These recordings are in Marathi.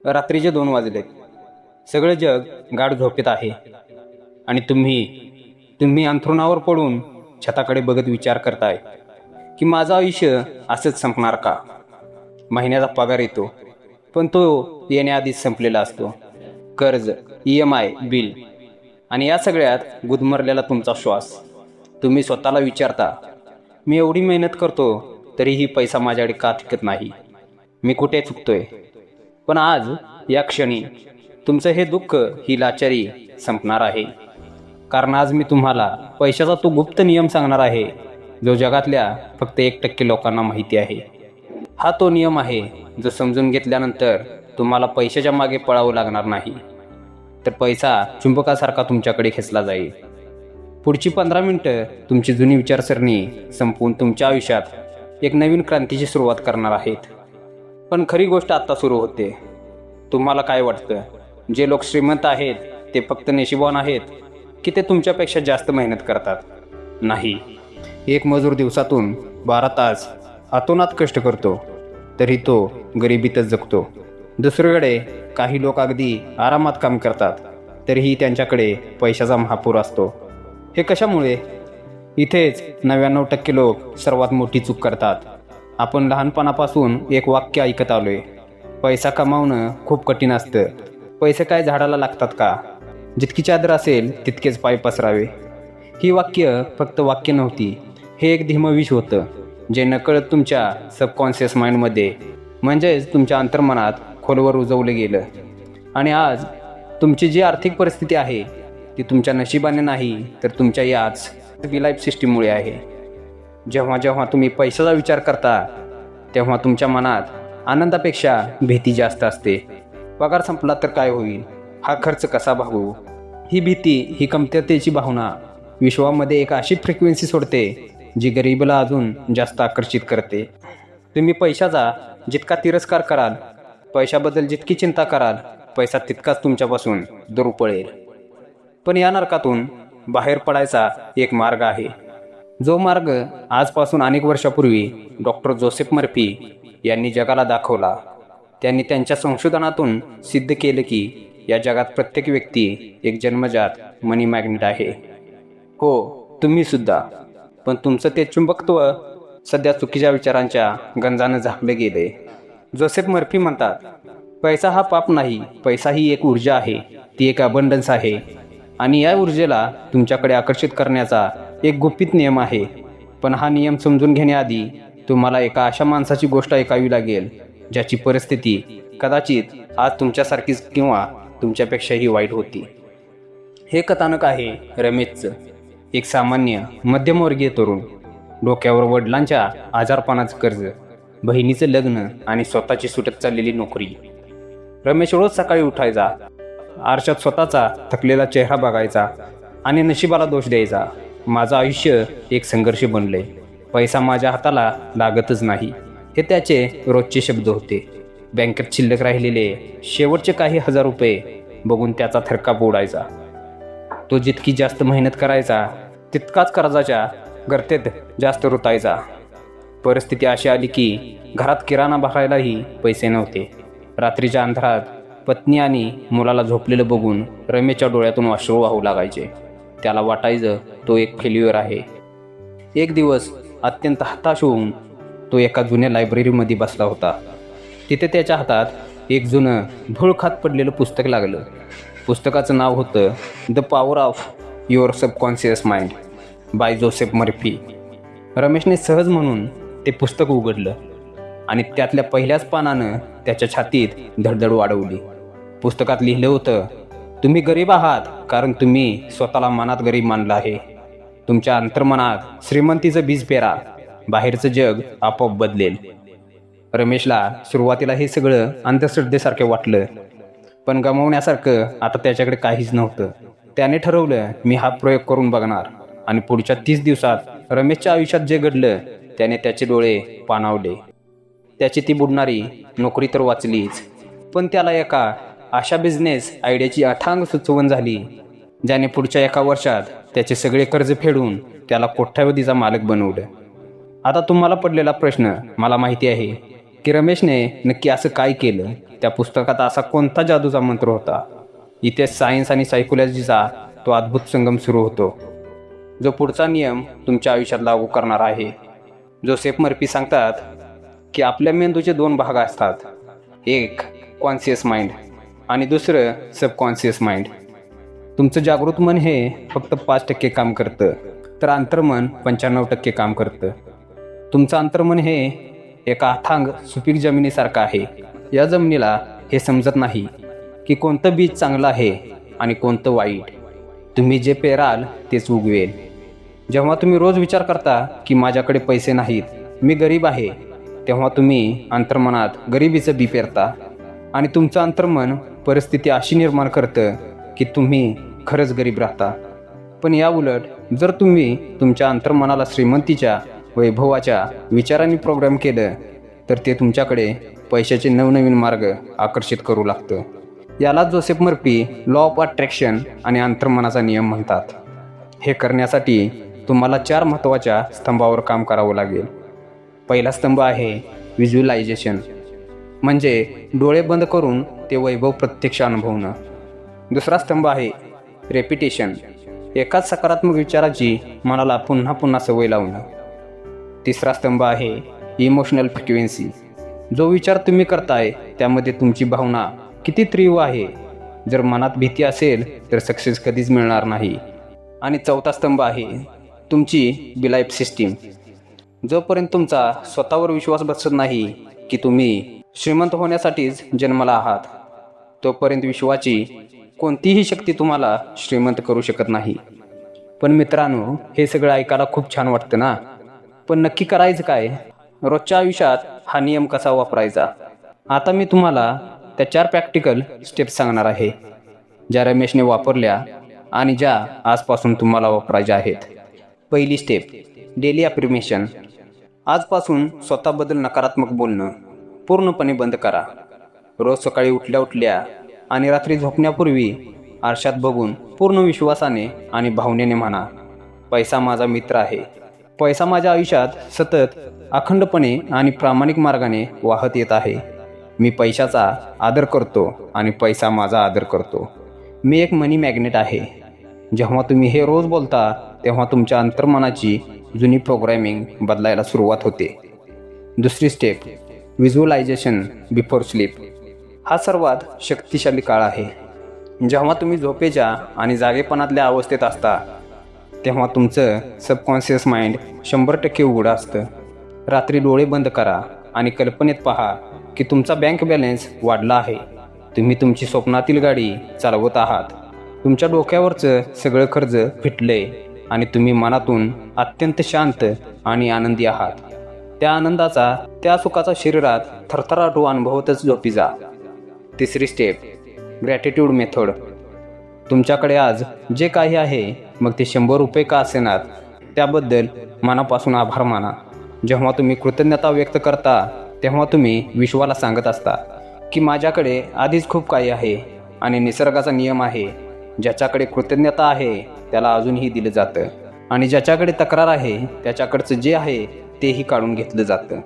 रात्रीचे 2 वाजलेत. सगळे जग गाढ झोपेत आहे आणि तुम्ही अंथरुणावर पडून छताकडे बघत विचार करताय की माझं आयुष्य असंच संपणार का. महिन्याचा पगार येतो, पण तो येण्याआधीच संपलेला असतो. कर्ज, EMI, बिल आणि या सगळ्यात गुदमरलेला तुमचा श्वास. तुम्ही स्वतःला विचारता, मी एवढी मेहनत करतो तरीही पैसा माझ्याकडे का टिकत नाही. मी कुठे चुकतोय. पण आज या क्षणी तुमचं हे दुःख, ही लाचारी संपणार आहे. कारण आज मी तुम्हाला पैशाचा तो गुप्त नियम सांगणार आहे जो जगातल्या फक्त 1% लोकांना माहिती आहे. हा तो नियम आहे जो समजून घेतल्यानंतर तुम्हाला पैशाच्या मागे पळावं लागणार नाही, तर पैसा चुंबकासारखा तुमच्याकडे खेचला जाईल. पुढची 15 मिनिटं तुमची जुनी विचारसरणी संपवून तुमच्या आयुष्यात एक नवीन क्रांतीची सुरुवात करणार आहेत. पण खरी गोष्ट आत्ता सुरू होते. तुम्हाला काय वाटतं, जे लोक श्रीमंत आहेत ते फक्त नशिबवान आहेत की ते तुमच्यापेक्षा जास्त मेहनत करतात? नाही. एक मजूर दिवसातून 12 तास अतोनात कष्ट करतो तरी तो गरिबीतच जगतो. दुसरीकडे काही लोक अगदी आरामात काम करतात तरीही त्यांच्याकडे पैशाचा महापूर असतो. हे कशामुळे? इथेच 99% लोक सर्वात मोठी चूक करतात. आपण लहानपणापासून एक वाक्य ऐकत आलोय, पैसा कमावणं खूप कठीण असतं. पैसे काय झाडाला लागतात का? जितकी चादर असेल तितकेच पाय पसरावे. ही वाक्य फक्त वाक्य नव्हती, हे एक धीमं विष होतं जे नकळत तुमच्या सबकॉन्शियस माइंडमध्ये, म्हणजेच तुमच्या अंतर्मनात खोलवर रुजवलं गेलं. आणि आज तुमची जी आर्थिक परिस्थिती आहे ती तुमच्या नशिबाने नाही, तर तुमच्या याच लाईफ सिस्टीममुळे आहे. जेव्हा जेव्हा तुम्ही पैशाचा विचार करता तेव्हा तुमच्या मनात आनंदापेक्षा भीती जास्त असते. पगार संपला तर काय होईल? हा खर्च कसा भागवू? ही भीती, ही कमतरतेची भावना विश्वामध्ये एक अशी फ्रिक्वेन्सी सोडते जी गरिबाला अजून जास्त आकर्षित करते. तुम्ही पैशाचा जितका तिरस्कार कराल, पैशाबद्दल जितकी चिंता कराल, पैसा तितकाच तुमच्यापासून दूर पळेल. पण या नरकातून बाहेर पडायचा एक मार्ग आहे, जो मार्ग आजपासून अनेक वर्षापूर्वी डॉक्टर जोसेफ मर्फी यांनी जगाला दाखवला. त्यांनी त्यांच्या संशोधनातून सिद्ध केलं की या जगात प्रत्येक व्यक्ती एक जन्मजात मनी मॅग्नेट आहे. हो, तुम्ही सुद्धा. पण तुमचं ते चुंबकत्व सध्या चुकीच्या विचारांच्या गंजानं झाकलं गेले. जोसेफ मर्फी म्हणतात, पैसा हा पाप नाही, पैसा ही एक ऊर्जा आहे, ती एक अबंडन्स आहे. आणि या ऊर्जेला तुमच्याकडे आकर्षित करण्याचा एक गुपित नियम आहे. पण हा नियम समजून घेण्याआधी तुम्हाला एका अशा माणसाची गोष्ट ऐकावी लागेल ज्याची परिस्थिती कदाचित आज तुमच्यासारखीच किंवा तुमच्यापेक्षाही वाईट होती. हे कथानक आहे रमेशचं. एक सामान्य मध्यमवर्गीय तरुण, डोक्यावर वडिलांच्या आजारपणाचं कर्ज, बहिणीचं लग्न आणि स्वतःची सुटत चाललेली नोकरी. रमेश रोज सकाळी उठायचा, आरशात स्वतःचा थकलेला चेहरा बघायचा आणि नशिबाला दोष द्यायचा. माझं आयुष्य एक संघर्ष बनले, पैसा माझ्या हाताला लागतच नाही, हे त्याचे रोजचे शब्द होते. बँकेत शिल्लक राहिलेले शेवटचे काही हजार रुपये बघून त्याचा थरकाप उडायचा. तो जितकी जास्त मेहनत करायचा तितकाच कर्जाच्या गर्तेत जास्त रुतायचा. परिस्थिती अशी आली की घरात किराणा भरायलाही पैसे नव्हते. रात्रीच्या अंधारात पत्नी आणि मुलाला झोपलेलं बघून रमेशच्या डोळ्यातून अश्रू वाहू लागायचे. त्याला वाटायचं तो एक फेल्युअर आहे. एक दिवस अत्यंत हताश होऊन तो एका जुन्या लायब्ररीमध्ये बसला होता. तिथे त्याच्या हातात एक जुनं धूळ खात पडलेलं पुस्तक लागलं. पुस्तकाचं नाव होतं the power of your subconscious mind bye Joseph Murphy. रमेशने सहज म्हणून ते पुस्तक उघडलं आणि त्यातल्या पहिल्याच पानानं त्याच्या छातीत धडधड वाढवली. पुस्तकात लिहिलं होतं, तुम्ही गरीब आहात कारण तुम्ही स्वतःला मनात गरीब मानलं आहे. तुमच्या अंतर्मनात श्रीमंतीचं बीज पेरा, बाहेरचं जग आपोआप बदलेल. रमेशला सुरुवातीला हे सगळं अंधश्रद्धेसारखे वाटलं, पण गमावण्यासारखं आता त्याच्याकडे काहीच नव्हतं. त्याने ठरवलं, मी हा प्रयोग करून बघणार. आणि पुढच्या 30 दिवसात रमेशच्या आयुष्यात जे घडलं त्याने त्याचे डोळे पाणावले. त्याची ती बुडणारी नोकरी तर वाचलीच, पण त्याला एका अशा बिझनेस आयडियाची अथांग सुचवण झाली ज्याने पुढच्या 1 वर्षात त्याचे सगळे कर्ज फेडून त्याला कोट्यावधीचा मालक बनवलं. आता तुम्हाला पडलेला प्रश्न मला माहिती आहे की रमेशने नक्की असं काय केलं, त्या पुस्तकात असा कोणता जादूचा मंत्र होता. इथे सायन्स आणि सायकोलॉजीचा तो अद्भुत संगम सुरू होतो, जो पुढचा नियम तुमच्या आयुष्यात लागू करणार आहे. जोसेफ मर्फी सांगतात की आपल्या मेंदूचे 2 भाग असतात, एक कॉन्शियस माइंड आणि दुसरं सबकॉन्शियस माइंड. तुमचं जागृत मन हे फक्त 5% काम करतं, तर अंतर्मन 95% काम करतं. तुमचं अंतर्मन हे एका अथांग सुपीक जमिनीसारखं आहे. या जमिनीला हे समजत नाही की कोणतं बीज चांगलं आहे आणि कोणतं वाईट. तुम्ही जे पेराल तेच उगवेल. जेव्हा तुम्ही रोज विचार करता की माझ्याकडे पैसे नाहीत, मी गरीब आहे, तेव्हा तुम्ही अंतर्मनात गरिबीचं बी पेरता आणि तुमचं अंतर्मन परिस्थिती अशी निर्माण करतं की तुम्ही खरंच गरीब राहता. पण या उलट जर तुम्ही तुमच्या अंतर्मनाला श्रीमंतीच्या, वैभवाच्या विचारांनी प्रोग्राम केलं, तर ते तुमच्याकडे पैशाचे नवनवीन मार्ग आकर्षित करू लागतं. याला Joseph Murphy law of attraction आणि अंतर्मनाचा नियम म्हणतात. हे करण्यासाठी तुम्हाला 4 महत्त्वाच्या स्तंभावर काम करावं लागेल. पहिला स्तंभ आहे व्हिज्युअलायझेशन, म्हणजे डोळे बंद करून ते वैभव प्रत्यक्ष अनुभवणं. दुसरा स्तंभ आहे रेपिटेशन, एकाच सकारात्मक विचाराची मनाला पुन्हा पुन्हा सवय लावणं. तिसरा स्तंभ आहे इमोशनल फ्रिक्वेन्सी, जो विचार तुम्ही करताय त्यामध्ये तुमची भावना किती तीव्र आहे. जर मनात भीती असेल तर सक्सेस कधीच मिळणार नाही. आणि चौथा स्तंभ आहे तुमची बिलाईफ सिस्टीम. जोपर्यंत तुमचा स्वतःवर विश्वास बसत नाही की तुम्ही श्रीमंत होण्यासाठीच जन्माला आहात, तोपर्यंत विश्वाची कोणतीही शक्ती तुम्हाला श्रीमंत करू शकत नाही. पण मित्रांनो, हे सगळं ऐकायला खूप छान वाटतं ना, पण नक्की करायचं काय? रोजच्या आयुष्यात हा नियम कसा वापरायचा? आता मी तुम्हाला त्या 4 प्रॅक्टिकल स्टेप्स सांगणार आहे, ज्या रमेशने वापरल्या आणि ज्या आजपासून तुम्हाला वापरायच्या आहेत. पहिली स्टेप, डेली अफर्मेशन. आजपासून स्वतःबद्दल नकारात्मक बोलणं पूर्णपणे बंद करा. रोज सकाळी उठल्या उठल्या आणि रात्री झोपण्यापूर्वी आरशात बघून पूर्ण विश्वासाने आणि भावनेने म्हणा, पैसा माझा मित्र आहे. पैसा माझ्या आयुष्यात सतत, अखंडपणे आणि प्रामाणिक मार्गाने वाहत येत आहे. मी पैशाचा आदर करतो आणि पैसा माझा आदर करतो. मी एक मनी मॅग्नेट आहे. जेव्हा तुम्ही हे रोज बोलता, तेव्हा तुमच्या अंतर्मनाची जुनी प्रोग्रॅमिंग बदलायला सुरुवात होते. दुसरी स्टेप, व्हिज्युअलायझेशन बिफोर स्लीप. हा सर्वात शक्तिशाली काळ आहे. जेव्हा तुम्ही झोपेच्या आणि जागेपणातल्या अवस्थेत असता, तेव्हा तुमचं सबकॉन्शियस माइंड 100% उघडं असतं. रात्री डोळे बंद करा आणि कल्पनेत पहा की तुमचा बँक बॅलन्स वाढला आहे. तुम्ही तुमची स्वप्नातील गाडी चालवत आहात. तुमच्या डोक्यावरचं सगळं कर्ज फिटलंय आणि तुम्ही मनातून अत्यंत शांत आणि आनंदी आहात. त्या आनंदाचा, त्या सुखाचा शरीरात थरथराट अनुभवतच झोपी जा. तिसरी स्टेप, ग्रॅटिट्यूड मेथड. तुमच्याकडे आज जे काही आहे, मग ते 100 रुपये का असेनात, त्याबद्दल मनापासून आभार माना. जेव्हा तुम्ही कृतज्ञता व्यक्त करता, तेव्हा तुम्ही विश्वाला सांगत असता की माझ्याकडे आधीच खूप काही आहे. आणि निसर्गाचा नियम आहे, ज्याच्याकडे कृतज्ञता आहे त्याला अजूनही दिलं जातं, आणि ज्याच्याकडे तक्रार आहे त्याच्याकडचं जे आहे तेही काढून घेतलं जातं.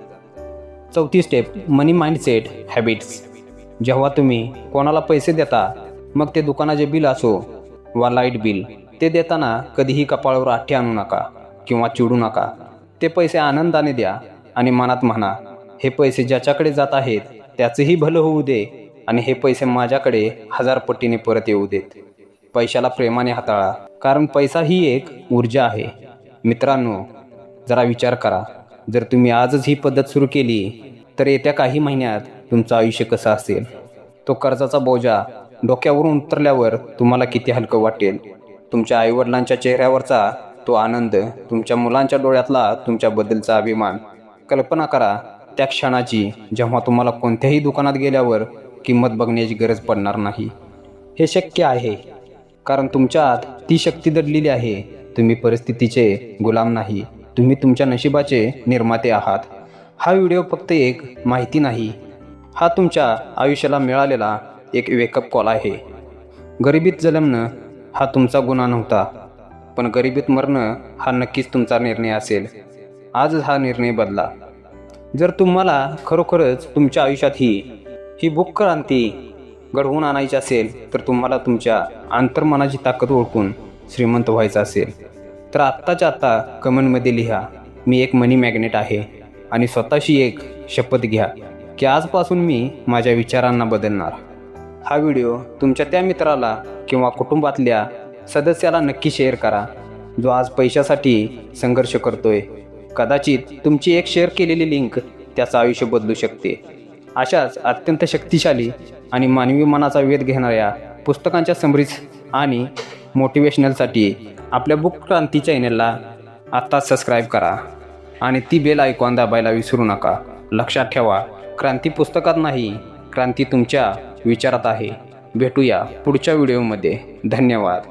चौथी स्टेप, मनी माइंडसेट हॅबिट्स. जेव्हा तुम्ही कोणाला पैसे देता, मग ते दुकानाचे बिल असो वा लाईट बिल, ते देताना कधीही कपाळावर आठी आणू नका किंवा चिडू नका. ते पैसे आनंदाने द्या आणि मनात म्हणा, हे पैसे ज्याच्याकडे जात आहेत त्याचंही भलं होऊ दे आणि हे पैसे माझ्याकडे 1000 पटीने परत येऊ देत. पैशाला प्रेमाने हाताळा, कारण पैसा ही एक ऊर्जा आहे. मित्रांनो, जरा विचार करा, जर तुम्ही आजच ही पद्धत सुरू केली तर येत्या काही महिन्यात तुमचं आयुष्य कसं असेल? तो कर्जाचा बोजा डोक्यावरून उतरल्यावर तुम्हाला किती हलकं वाटेल? तुमच्या आईवडिलांच्या चेहऱ्यावरचा तो आनंद, तुमच्या मुलांच्या डोळ्यातला तुमच्याबद्दलचा अभिमान. कल्पना करा त्या क्षणाची, जेव्हा तुम्हाला कोणत्याही दुकानात गेल्यावर किंमत बघण्याची गरज पडणार नाही. हे शक्य आहे कारण तुमच्या आत ती शक्ती दडलेली आहे. तुम्ही परिस्थितीचे गुलाम नाही, तुम्ही तुमच्या नशिबाचे निर्माते आहात. हा व्हिडिओ फक्त एक माहिती नाही, हा तुमच्या आयुष्याला मिळालेला एक वेकअप कॉल आहे. गरिबीत जन्मणं हा तुमचा गुन्हा नव्हता, पण गरिबीत मरणं हा नक्कीच तुमचा निर्णय असेल. आज हा निर्णय बदला. जर तुम्हाला खरोखरच तुमच्या आयुष्यात ही बुक क्रांती घडवून आणायची असेल, तर तुम्हाला तुमच्या अंतर्मनाची ताकद ओळखून श्रीमंत व्हायचं असेल, तर आत्ताच्या आत्ता कमेंटमध्ये लिहा, मी एक मनी मॅग्नेट आहे, आणि स्वतःशी एक शपथ घ्या की आजपासून मी माझ्या विचारांना बदलणार. हा व्हिडिओ तुमच्या त्या मित्राला किंवा कुटुंबातल्या सदस्याला नक्की शेअर करा जो आज पैशासाठी संघर्ष करतोय. कदाचित तुमची एक शेअर केलेली लिंक त्याचं आयुष्य बदलू शकते. अशाच अत्यंत शक्तिशाली आणि मानवी मनाचा वेध घेणाऱ्या पुस्तकांच्या समरीज आणि मोटिवेशनलसाठी आपल्या बुक क्रांती चॅनलला आत्ताच सबस्क्राईब करा आणि ती बेल आयकॉन दाबायला विसरू नका. लक्षात ठेवा, क्रांती पुस्तकात नाही, क्रांती तुमच्या विचारात आहे. भेटूया पुढच्या व्हिडिओमध्ये. धन्यवाद.